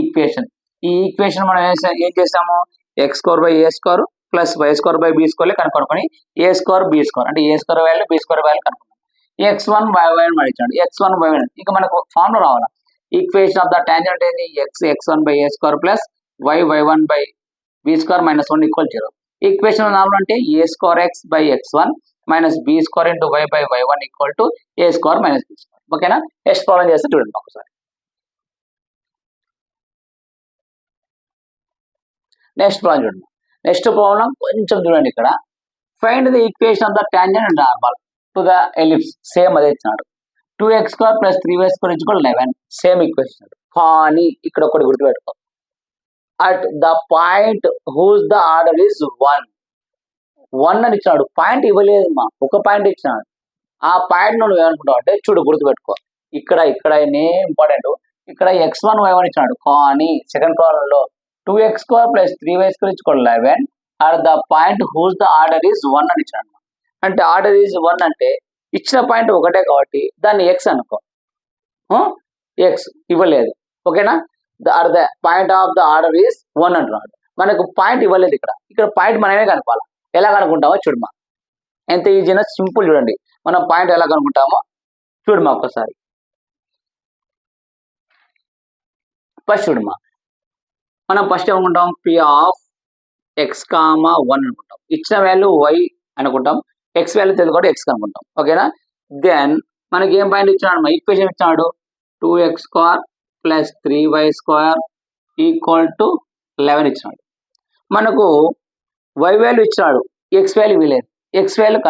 ఈక్వేషన్ మనం ఏం చేస్తాము x2/a² ప్లస్ y2/b² కనుక్కొని a²b² అంటే a² value b² value కనుక్కున్నాం x1 y1 మడిచాడు x1 y1 ఇక మనకు ఫార్ములా రావాలా ఈక్వేషన్ ఆఫ్ ద టాంజెంట్ ఏంటి x1/a² plus y/1/b² minus 1 equal 0 equation normal అంటే a²x/x1 minus b² into y/y1 equal to a² minus b². ఓకేనా next problem చేస్తే చూడండి ఒకసారి next problem చూడండి నెక్స్ట్ ప్రాబ్లం కొంచెం చూడండి ఇక్కడ find the equation of the tangent and normal to the ellipse same అదే ఇచ్చినాడు 2x² plus 3y² equal 11 same equation కానీ ఇక్కడ ఒకటి గుర్తుపెట్టుకో at the point whose the order is 1 అని ఇచ్చినాడు పాయింట్ ఇవ్వలేదు ఒక పాయింట్ ఇచ్చినాడు ఆ పాయింట్ నువ్వు ఏమనుకుంటావు అంటే చూడు గుర్తుపెట్టుకో ఇక్కడ ఇంపార్టెంట్ ఇక్కడ x1 y1 ఇచ్చినాడు కానీ సెకండ్ ప్రాబ్లంలో 2x² plus 3y² equal 11 at the point whose the order is 1 అని ఇచ్చినాడు అంటే ఆర్డర్ ఈజ్ 1 అంటే ఇచ్చిన పాయింట్ ఒకటే కాబట్టి దాన్ని x అనుకో x ఇవ్వలేదు ఓకేనా the point of the order is 1 అంటున్నాడు మనకు పాయింట్ ఇవ్వలేదు ఇక్కడ పాయింట్ మనమే కనుక్కోవాలి ఎలా కనుక్కుంటామో చూడమా ఎంత ఈజీనా సింపుల్ చూడండి మనం పాయింట్ ఎలా కనుక్కుంటామో చూడమా ఒక్కసారి ఫస్ట్ చూడమా మనం ఫస్ట్ ఏమనుకుంటాం p ఆఫ్ x, 1 అనుకుంటాం ఇచ్చిన వాల్యూ y అనుకుంటాం x వాల్యూ తెలుసుకోవడం x అనుకుంటాం ఓకేనా దెన్ మనకి ఏం పాయింట్ ఇచ్చినాడు ఈక్వేషన్ ఇచ్చినాడు 2x² plus 3y² equal to 11 ఇచ్చినాడు మనకు y వాల్యూ ఇచ్చినాడు x వాల్యూ ఇవ్వలేదు x వాల్యూ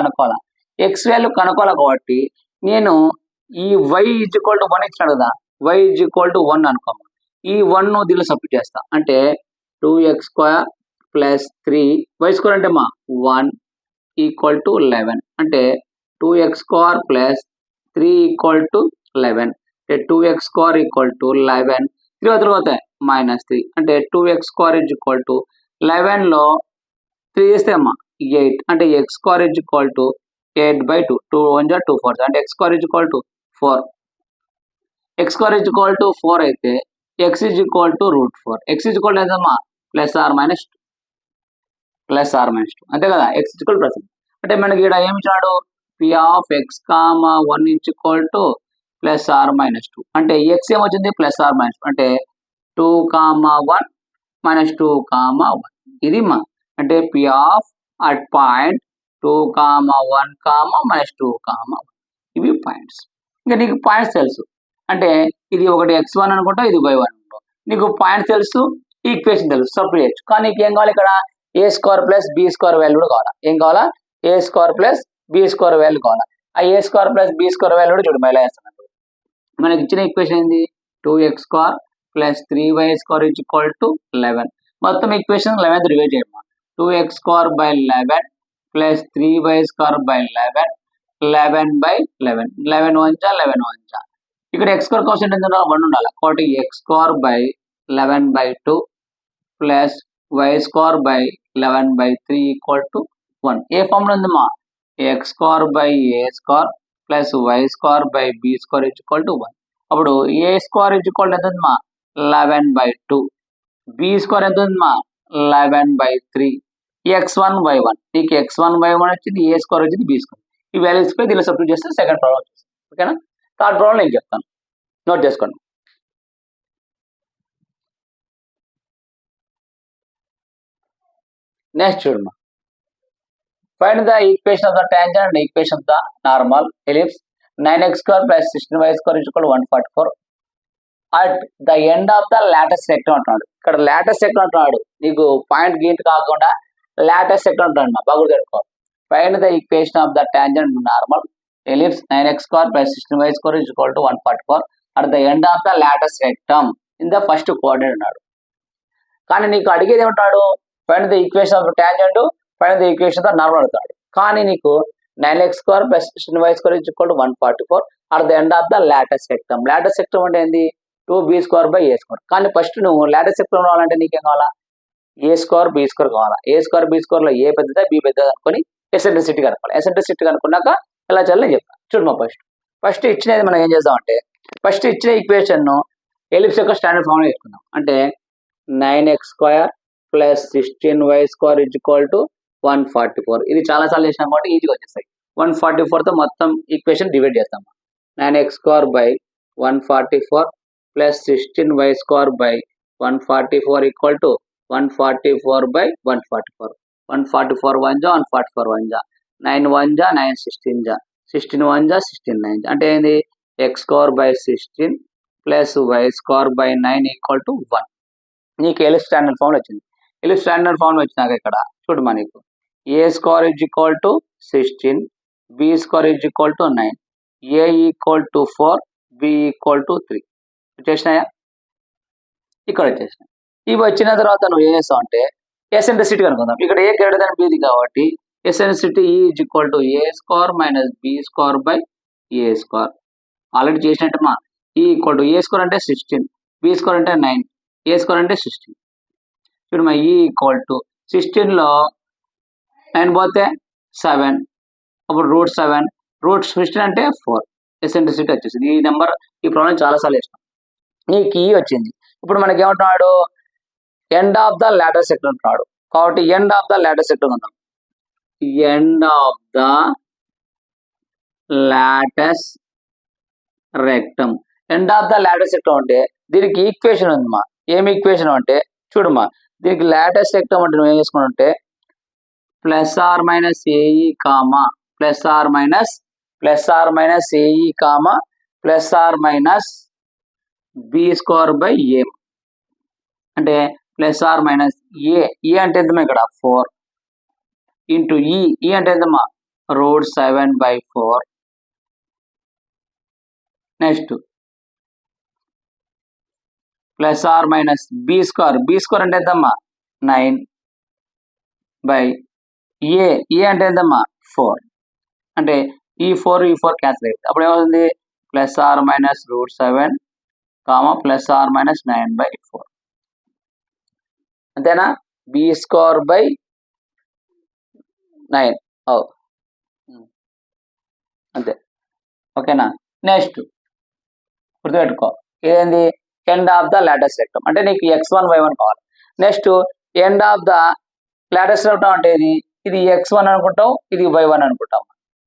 కనుక్కోవాలి కాబట్టి నేను ఈ y ఈక్వల్ టు 1 ఇచ్చినాడు కదా y ఈక్వల్ టు 1 అనుకోమా ఈ 1 ను దీనిలో సబ్స్టిట్యూట్ చేస్తా అంటే 2x² ప్లస్ 3y² అంటే 1 ఈక్వల్ టు 11 అంటే 2x² ప్లస్ 3 ఈక్వల్ టు 11 అంటే 2x స్క్వేర్ ఈక్వల్ టు 11 తర్వాత -3 అంటే 2x square is equal to 11లో 3 వేస్తే అమ్మా 8 అంటే x square is equal to 8/2 2 1 2 4 అంటే x square is equal to 4 x square is equal to 4 అయితే x is equal to √4 x is equal to ఎంతమ్మా +r−2 అంతే కదా x ఈజ్ ఈక్వల్ +. అంటే మనకి ఇక్కడ ఏమి ఇచ్చాడు p of x, 1 is equal to +r−2 అంటే x ఏమొచ్చింది +r−2 అంటే 2, 1 -2, 1 ఇది మా అంటే p ఆఫ్ అట్ పాయింట్ 2, 1, -2, 1 ఇవి పాయింట్స్. ఇంకా నీకు పాయింట్స్ తెలుసు అంటే ఇది ఒకటి x1 అనుకుంటా ఇది y1 అనుకుంటా నీకు పాయింట్స్ తెలుసు ఈక్వేషన్ తెలుసు సబ్స్టిట్యూట్ చేయొచ్చు. కానీ నీకు ఏం కావాలి ఇక్కడ a² + b² వాల్యూ కూడా కావాలా ఏం కావాలా a² + b² వాల్యూ కావాలా ఆ a² + b² వాల్యూ కూడా చూడు మళ్ళీ వేస్తున్నాను. మనకి ఇచ్చిన ఈక్వేషన్ ఏంది 2x² + 3y² = 11 మొత్తం ఈక్వేషన్ 11 రివైజ్ చేయమ్మా 2x² / 11 + 3y² / 11 11/11 11 1 11 1 ఇక్కడ x² కాన్స్టెంట్ ఎంత ఉండాలి 1 ఉండాలి కాబట్టి x² / 11/2 + y² / 11/3 = 1 ఏ ఫార్ములా ఉందమ్మా x² / a² + y² / b² = 1 అప్పుడు a² ఎంత ఉందమ్మా 11/2 b² ఎంత ఉందమ్మా 11/3 x1 y1 నీకు x1 y1 వచ్చింది a² వచ్చింది b². ఈ వాల్యూస్ పై దీనిలో సబ్స్టిట్యూట్ చేస్తే సెకండ్ ప్రాబ్లం వచ్చేస్తుంది. ఓకేనా థర్డ్ ప్రాబ్లం నేను చెప్తాను నోట్ చేసుకోండి. నెక్స్ట్ చూడమ్మా find the equation of the tangent and equation of the normal ellipse 9x² + 16y² = 144 at the end of the latus sector అంటున్నాడు. ఇక్కడ లాటెస్ట్ సెక్టర్ అంటున్నాడు నీకు పాయింట్ గీంట్ కాకుండా లాటెస్ట్ సెక్టర్ అంటున్నాడు బాగా తెలుసుకో. Find the equation of the tangent normal ellipse 9x² + 16y² = 144 at the end of the latus rectum in the first coordinate అన్నాడు. కానీ నీకు అడిగేది ఏమంటాడు find the equation of tangent find the equation of the normal అడుగుతాడు. కానీ నీకు 9x² + 16y² = 144 at the end of the latus rectum. Latus rectum అంటే ఏంది 2b² / a². కానీ ఫస్ట్ నువ్వు లాటెస్ట్ సెక్టమ్ కావాలంటే నీకేం కావాలా a² b² కావాలా a² b² లో ఏ పెద్దదా b పెద్దదా అనుకొని ఎసెంట్రిసిటీ కనుక్కోవాలి. ఎసెంట్రిసిటీ కనుక్కున్నాక ఎలా చేయాలో నేను చెప్తాను చూడమ్మా. ఫస్ట్ ఇచ్చినది మనం ఏం చేద్దామంటే ఫస్ట్ ఇచ్చిన ఈక్వేషన్ ఎలిప్స్ యొక్క స్టాండర్డ్ ఫార్ములా వేసుకుందాం. అంటే 9x² + 16y² = 144 ఇది చాలాసార్లు చేసినాం కాబట్టి ఈజీగా వచ్చేస్తాయి. 144తో మొత్తం ఈక్వేషన్ డివైడ్ చేస్తాం. 9x² / 144 + 16y² / 144 = 144/144 144 1 = 144 1 = 9 1 = 9 16 = 16 1 = 16 9 అంటే ఏంది x² / 16 + y² / 9 = 1 నీకు ఎలిప్స్ స్టాండర్డ్ ఫార్ములా వచ్చింది. ఎలిప్స్ స్టాండర్డ్ ఫార్ములా వచ్చినాక ఇక్కడ చూడమ్మా నీకు a² = 16 b² = 9 a = 4 b = 3 వచ్చేసినాయా ఇక్కడ వచ్చేసినాయి. ఇవి వచ్చిన తర్వాత నువ్వు ఏం చేస్తావు అంటే ఎసెంట్రిసిటీ కనుక్కుందాం. ఇక్కడ a > bది కాబట్టి eccentricity E = a² - b² / a² already చేసినట్టమ్మా E = a² అంటే 16 b² అంటే 9 a² అంటే 16 చూడమ్మా E = 16లో 9 పోతే 7 అప్పుడు √7 √16 అంటే 4 ఎసెంట్రిసిటీ వచ్చేసింది. ఈ నెంబర్ ఈ ప్రాబ్లం చాలాసార్లు వేసినాం. నీకు ఈ వచ్చింది. ఇప్పుడు మనకి ఏమంటున్నాడు end of the latus sector అంటున్నాడు కాబట్టి end of the latus sector ఉందాం. End of the latus rectum end of the latus sector అంటే దీనికి ఈక్వేషన్ ఉందమ్మా. ఏమి ఈక్వేషన్ అంటే చూడమ్మా దీనికి లాటెస్ట్ సెక్టర్ అంటే నువ్వు ఏం చేసుకుంటే +r - ae +r - ae b² / a అంటే +r - a అంటే ఎంతమ్మా ఇక్కడ 4 ఇంటూ ఈ అంటే ఎంతమ్మా √7/4 నెక్స్ట్ +r - b² అంటే ఎంతమ్మా 9/a అంటే ఎంతమ్మా 4 అంటే ఈ 4 క్యాన్సిల్ అవుతుంది. అప్పుడు ఏమవుతుంది plus are minus root 7 comma plus are minus 9/4 అంతేనా. బి స్క్వేర్ బై 9 అంతే. ఓకేనా. నెక్స్ట్ గుర్తుపెట్టుకో, ఏంది end of the latus rectum అంటే నీకు x1 y1 కావాలి. Next end of the latus rectum అంటే ఇది x1 అనుకుంటాం, ఇది y1 అనుకుంటాం.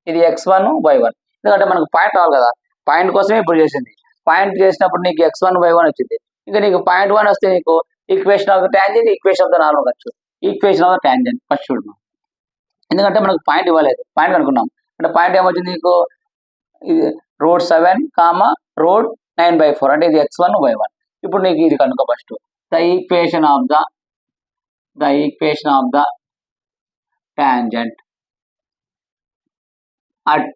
ఇది x1 y1 ఎందుకంటే మనకు పాయింట్ రావాలి కదా, పాయింట్ కోసమే ఇప్పుడు చేసింది. పాయింట్ చేసినప్పుడు నీకు x1 y1 వచ్చింది. ఇంకా నీకు పాయింట్ 1 వస్తే నీకు equation of the tangent, equation of the normal వచ్చు. Equation of the tangent first చూడము, ఎందుకంటే మనకు పాయింట్ ఇవ్వలేదు, పాయింట్ అనుకున్నాం అంటే పాయింట్ ఏమొచ్చింది నీకు, ఇది రూట్ 7 కామా రూట్ 9/4 అంటే ఇది x1 y1. ఇప్పుడు నీకు ఇది కనుక first the equation of the tangent at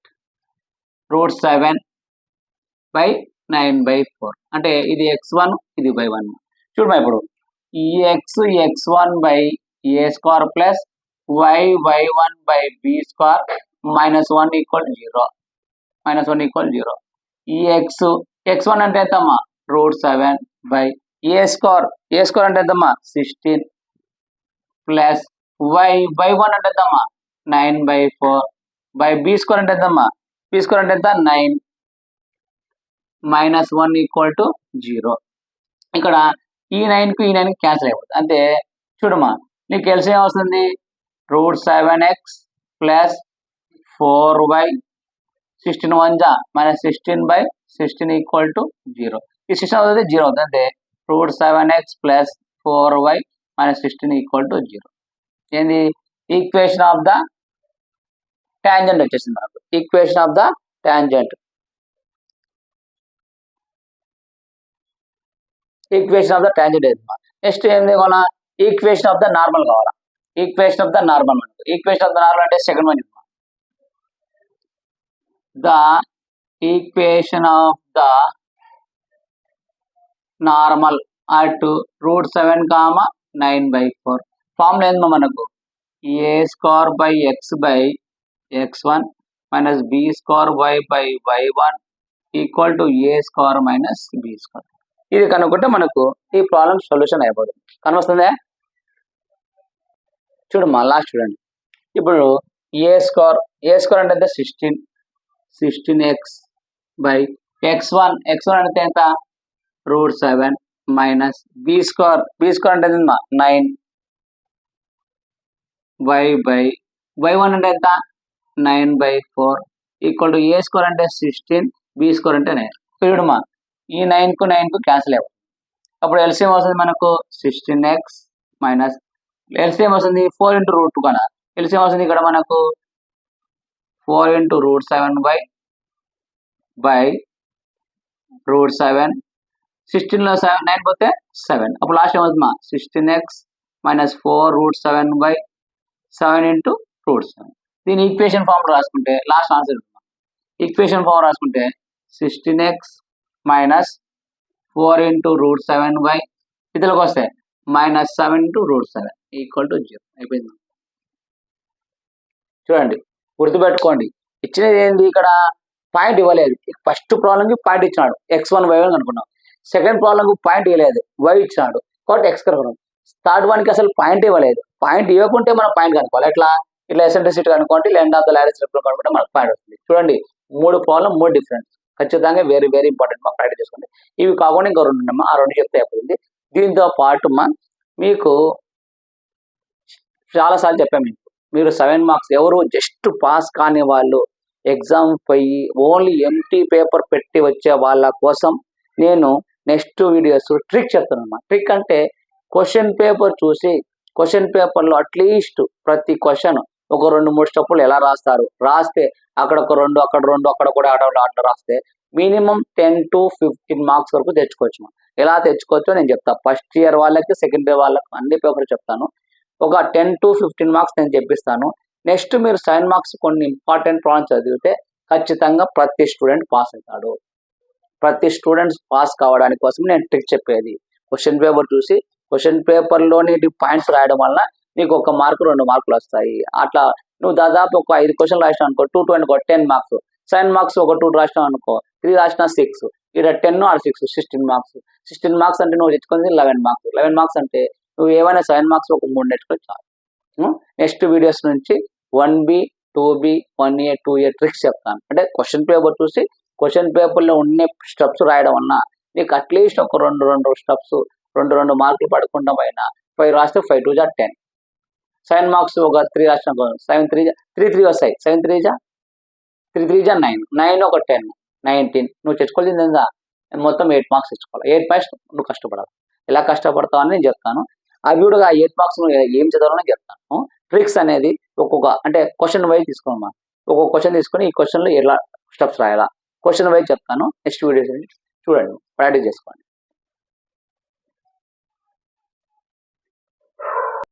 root 7/9/4 అంటే ఇది x1 ఇది y1. చూడమా ఇప్పుడు ఈ x1 by a square plus y1 by b square minus 1 equal 0. ఈ x1 అంటే ఎంతమ్మా రూట్ 7 బై a స్క్వేర్ అంటే ఎంతమ్మా 16 ప్లస్ y1 అంటే ఎంతమ్మా 9/4 బై b స్క్వేర్ అంటే ఎంతమ్మా b స్క్వేర్ అంటే ఎంత 9 మైనస్ 1 ఈక్వల్ టు 0. ఇక్కడ ఈ 9కు ఈ 9 క్యాన్సిల్ అయిపోతుంది. అంటే చూడమ్మా నీకు ఎల్సిఎం వస్తుంది రూట్ 7x ప్లస్ 4y 16 1 జా మైనస్ 16/16 ఈక్వల్ టు 0. ఈ 16 అవుతుంది 0 అవుతుంది. అంటే root 7x plus 4y minus 16 equal to 0. ఏంది ఈక్వేషన్ ఆఫ్ ద ట్యాంజెంట్ వచ్చేసింది మనకు. ఈక్వేషన్ ఆఫ్ ద ట్యాంజెంట్ ఏదమ్మా. నెక్స్ట్ ఏంది మన ఈక్వేషన్ ఆఫ్ ద నార్మల్ కావాలా. ఈక్వేషన్ ఆఫ్ ద నార్మల్ అంటే second one the equation of the normal at root 7 comma 9/4 formula ఏందమ్మా మనకు a square by x by x1 minus b square y by y1 equal to a square minus b square. ఇది కనుక్కుంటే మనకు ఈ problem solution అయిపోతుంది. కనిపిస్తుందా. చూడమ్మా last చూడండి. ఇప్పుడు ఏ స్క్వేర్ అంటే 16x బై x1 అంటే ఎంత రూట్ 7 మైనస్ b స్క్వేర్ అంటే ఎంత 9 y బై y1 అంటే ఎంత 9/4 ఈక్వల్ టు a స్క్వేర్ అంటే 16 b స్క్వేర్ అంటే 9. చూడమ్మా ఈ 9కు క్యాన్సిల్ అయిపోతుంది. అప్పుడు ఎల్సిఎం వస్తుంది మనకు 16x మైనస్ ఎల్సిఎం వస్తుంది 4 ఇంటూ రూట్ 2 కన్నా ఎల్సిఎం వస్తుంది ఇక్కడ మనకు 4 ఇంటూ రూట్ 7 బై రూట్ 7 16లో 9 పోతే 7. అప్పుడు లాస్ట్ ఏమవుతుందా 16x minus 4 root 7 by 7 into root 7. దీని ఈక్వేషన్ ఫామ్ రాసుకుంటే లాస్ట్ ఆన్సర్ ఈక్వేషన్ ఫామ్ రాసుకుంటే 16x minus 4 into root 7 by ఇతరులకు వస్తే minus 7 into root 7 equal to 0 అయిపోయింది. చూడండి గుర్తుపెట్టుకోండి, ఇచ్చినది ఏంది ఇక్కడ పాయింట్ ఇవ్వలేదు. ఫస్ట్ ప్రాబ్లంకి పాయింట్ ఇచ్చినాడు x1 y1 అనుకున్నాం. సెకండ్ ప్రాబ్లంకి పాయింట్ ఇవ్వలేదు y ఇచ్చినాడు కాబట్టి x కనుక్కున్నాం. థర్డ్ వన్కి అసలు పాయింట్ ఇవ్వలేదు. పాయింట్ ఇవ్వకుంటే మనం పాయింట్ కనుక్కోవాలి. ఇట్లా ఎసెంట్రిసిటీ కనుక్కోండి, end of the latus rectum కనుక్కుంటే మనకు పాయింట్ వస్తుంది. చూడండి 3 ప్రాబ్లం 3 డిఫరెంట్. ఖచ్చితంగా వెరీ వెరీ ఇంపార్టెంట్ మా ప్రాక్టీస్ చేసుకోండి. ఇవి కాకుండా ఇంకో 2 ఉన్నాయమ్మా, ఆ 2 చెప్తే అయిపోతుంది. దీంతో పాటు మీకు చాలాసార్లు చెప్పాము, మీరు 7 మార్క్స్ ఎవరు జస్ట్ పాస్ కాని వాళ్ళు ఎగ్జామ్ పోయి ఓన్లీ ఎంటీ పేపర్ పెట్టి వచ్చే వాళ్ళ కోసం నేను నెక్స్ట్ వీడియోస్ ట్రిక్ చెప్తానమ్మా. ట్రిక్ అంటే క్వశ్చన్ పేపర్ చూసి క్వశ్చన్ పేపర్లో అట్లీస్ట్ ప్రతి క్వశ్చన్ ఒక 2-3 స్టెప్పులు ఎలా రాస్తారు, రాస్తే అక్కడ ఒక 2 అక్కడ 2 అక్కడ కూడా అట్లా రాస్తే మినిమం 10 to 15 మార్క్స్ వరకు తెచ్చుకోవచ్చు. ఎలా తెచ్చుకోవచ్చో నేను చెప్తాను. ఫస్ట్ ఇయర్ వాళ్ళకి సెకండ్ ఇయర్ వాళ్ళకి అన్ని పేపర్ చెప్తాను. ఒక 10 to 15 మార్క్స్ నేను చెప్పిస్తాను. నెక్స్ట్ మీరు 7 మార్క్స్ కొన్ని ఇంపార్టెంట్ ప్రాబ్లమ్స్ చదివితే ఖచ్చితంగా ప్రతి స్టూడెంట్ పాస్ అవుతాడు. ప్రతి స్టూడెంట్స్ పాస్ కావడానికి కోసం నేను ట్రిక్ చెప్పేది. క్వశ్చన్ పేపర్ చూసి క్వశ్చన్ పేపర్లోని పాయింట్స్ రాయడం వల్ల నీకు 1 మార్కు 2 మార్కులు వస్తాయి. అట్లా నువ్వు దాదాపు ఒక 5 క్వశ్చన్లు రాసినావు అనుకో 2 to 10 మార్క్స్. 7 మార్క్స్ ఒక 2 రాసినావు అనుకో, 3 రాసినా 6, ఇక్కడ 10 ఆర్ 6 16 మార్క్స్. 16 మార్క్స్ అంటే నువ్వు తెచ్చుకునేది 11 మార్క్స్. 11 మార్క్స్ అంటే నువ్వు ఏమైనా 7 మార్క్స్ ఒక 3 నేర్చుకొని చాలు. నెక్స్ట్ వీడియోస్ నుంచి 1B, 2B, 1A, 2A tricks చెప్తాను. అంటే క్వశ్చన్ పేపర్ చూసి క్వశ్చన్ పేపర్లో ఉండే స్టెప్స్ రాయడం వల్ల నీకు అట్లీస్ట్ ఒక 2 స్టెప్స్ 2 మార్కులు పడకుండా పోయినా 5 రాస్తే 5 2 జా 10. 7 మార్క్స్ ఒక 3 రాసిన 7 3 వస్తాయి. 7 3 జా 9, 9 ఒక 10, 19. నువ్వు తెచ్చుకోవాల్సింది ఏందా మొత్తం 8 మార్క్స్ తెచ్చుకోవాలి. 8 మార్క్స్ నువ్వు కష్టపడాలి. ఎలా కష్టపడతావు అని నేను చెప్తాను. అవి కూడా 8 మార్క్స్ నువ్వు ఏం చదవాలని చెప్తాను. ట్రిక్స్ అనేది ఒక్కొక్క అంటే క్వశ్చన్ వైజ్ తీసుకోమా, ఒక్కొక్క క్వశ్చన్ తీసుకొని ఈ క్వశ్చన్లో ఎలా స్టెప్స్ రాయాలా క్వశ్చన్ వైజ్ చెప్తాను. నెక్స్ట్ వీడియోస్ చూడండి, ప్రాక్టీస్ చేసుకోండి.